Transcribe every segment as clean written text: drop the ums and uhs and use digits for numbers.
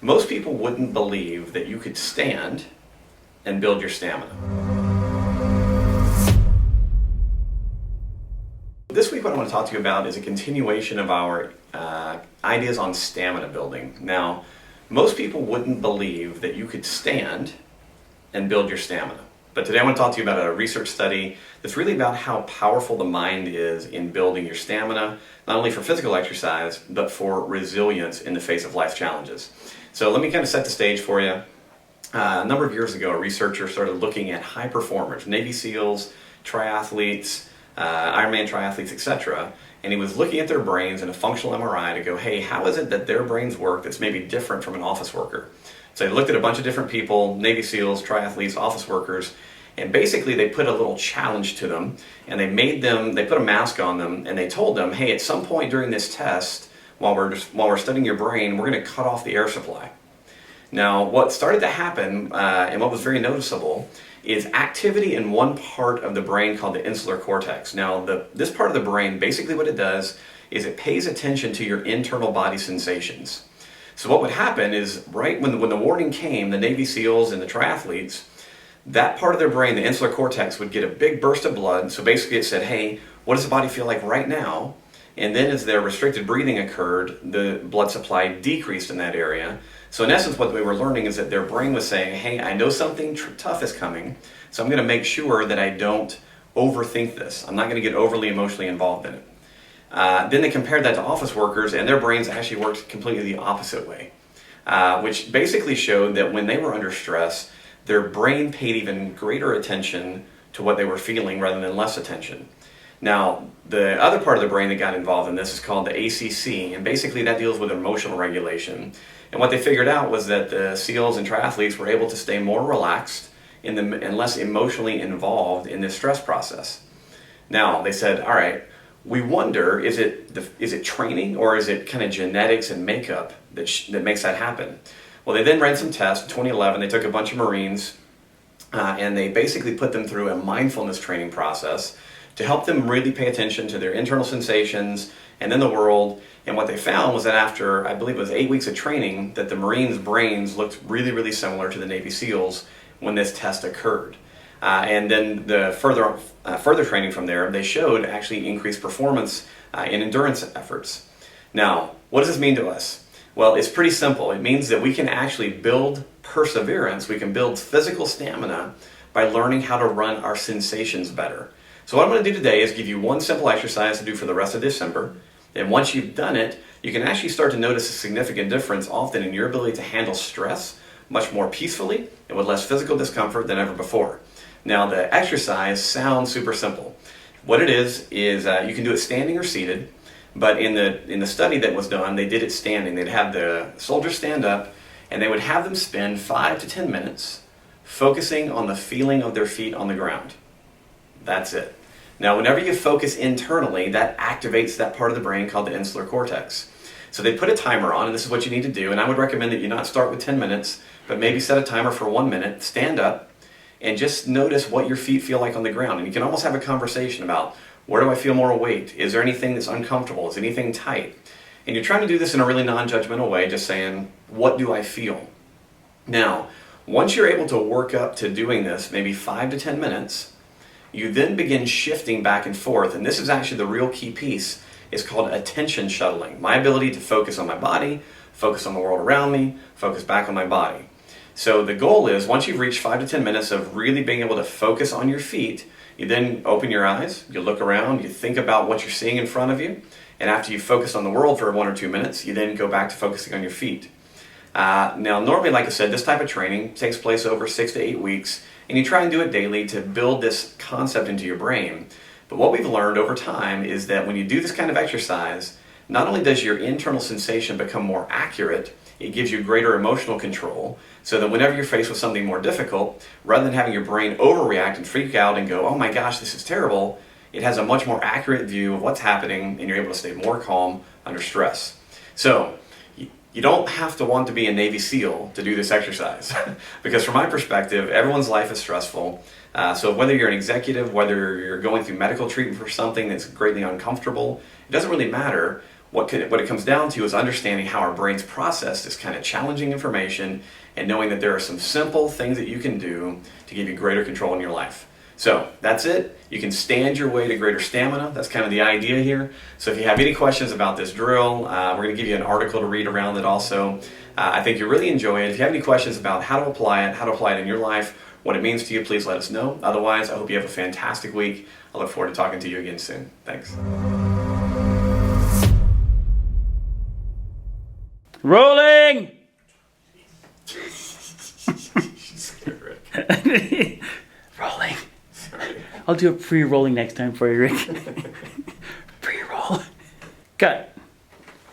Most people wouldn't believe that you could stand and build your stamina. This week what I want to talk to you about is a continuation of our ideas on stamina building. Now, most people wouldn't believe that you could stand and build your stamina. But today I want to talk to you about a research study that's really about how powerful the mind is in building your stamina, not only for physical exercise, but for resilience in the face of life challenges. So let me kind of set the stage for you. A number of years ago, a researcher started looking at high performers, Navy SEALs, triathletes, Ironman triathletes, etc. And he was looking at their brains in a functional MRI to go, hey, how is it that their brains work that's maybe different from an office worker? So they looked at a bunch of different people, Navy SEALs, triathletes, office workers, and basically they put a little challenge to them, and they put a mask on them, and they told them, hey, at some point during this test, while we're studying your brain, we're going to cut off the air supply. Now, what started to happen, and what was very noticeable, is activity in one part of the brain called the insular cortex. Now, this part of the brain, basically what it does is it pays attention to your internal body sensations. So what would happen is, right when the warning came, the Navy SEALs and the triathletes, that part of their brain, the insular cortex, would get a big burst of blood. So basically it said, hey, what does the body feel like right now? And then as their restricted breathing occurred, the blood supply decreased in that area. So in essence, what we were learning is that their brain was saying, hey, I know something tough is coming, so I'm going to make sure that I don't overthink this. I'm not going to get overly emotionally involved in it. Then they compared that to office workers, and their brains actually worked completely the opposite way, which basically showed that when they were under stress, their brain paid even greater attention to what they were feeling rather than less attention. Now, the other part of the brain that got involved in this is called the ACC, and basically that deals with emotional regulation. And what they figured out was that the SEALs and triathletes were able to stay more relaxed and less emotionally involved in this stress process. Now, they said, all right, we wonder, is it training or is it kind of genetics and makeup that makes that happen? Well, they then ran some tests. In 2011, they took a bunch of Marines and they basically put them through a mindfulness training process to help them really pay attention to their internal sensations and then the world. And what they found was that after, I believe it was 8 weeks of training, that the Marines' brains looked really, really similar to the Navy SEALs when this test occurred. And then the further training from there, they showed actually increased performance in endurance efforts. Now, what does this mean to us? Well, it's pretty simple. It means that we can actually build perseverance, we can build physical stamina by learning how to run our sensations better. So what I'm going to do today is give you one simple exercise to do for the rest of December. And once you've done it, you can actually start to notice a significant difference often in your ability to handle stress much more peacefully and with less physical discomfort than ever before. Now, the exercise sounds super simple. What it is you can do it standing or seated, but in the study that was done, they did it standing. They'd have the soldiers stand up, and they would have them spend 5 to 10 minutes focusing on the feeling of their feet on the ground. That's it. Now, whenever you focus internally, that activates that part of the brain called the insular cortex. So they put a timer on, and this is what you need to do, and I would recommend that you not start with 10 minutes, but maybe set a timer for 1 minute, stand up, and just notice what your feet feel like on the ground. And you can almost have a conversation about, where do I feel more weight? Is there anything that's uncomfortable? Is anything tight? And you're trying to do this in a really non-judgmental way, just saying, what do I feel? Now, once you're able to work up to doing this, maybe 5 to 10 minutes, you then begin shifting back and forth. And this is actually the real key piece. It's called attention shuttling. My ability to focus on my body, focus on the world around me, focus back on my body. So the goal is, once you've reached 5 to 10 minutes of really being able to focus on your feet, you then open your eyes, you look around, you think about what you're seeing in front of you, and after you focus on the world for 1 or 2 minutes, you then go back to focusing on your feet. Now, normally, like I said, this type of training takes place over 6 to 8 weeks, and you try and do it daily to build this concept into your brain. But what we've learned over time is that when you do this kind of exercise, not only does your internal sensation become more accurate, it gives you greater emotional control, so that whenever you're faced with something more difficult, rather than having your brain overreact and freak out and go, oh my gosh, this is terrible, it has a much more accurate view of what's happening, and you're able to stay more calm under stress. So, you don't have to want to be a Navy SEAL to do this exercise. Because from my perspective, everyone's life is stressful. So whether you're an executive, whether you're going through medical treatment for something that's greatly uncomfortable, it doesn't really matter. what it comes down to is understanding how our brains process this kind of challenging information and knowing that there are some simple things that you can do to give you greater control in your life. So that's it. You can stand your way to greater stamina. That's kind of the idea here. So if you have any questions about this drill, we're going to give you an article to read around it also. I think you'll really enjoy it. If you have any questions about how to apply it in your life, what it means to you, please let us know. Otherwise, I hope you have a fantastic week. I look forward to talking to you again soon. Thanks. Rolling! Rolling. Sorry. I'll do a pre-rolling next time for you, Rick. Pre-roll. Cut.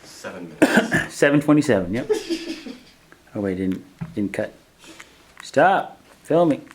7 minutes. 7:27. Yep. Oh wait, didn't cut. Stop filming.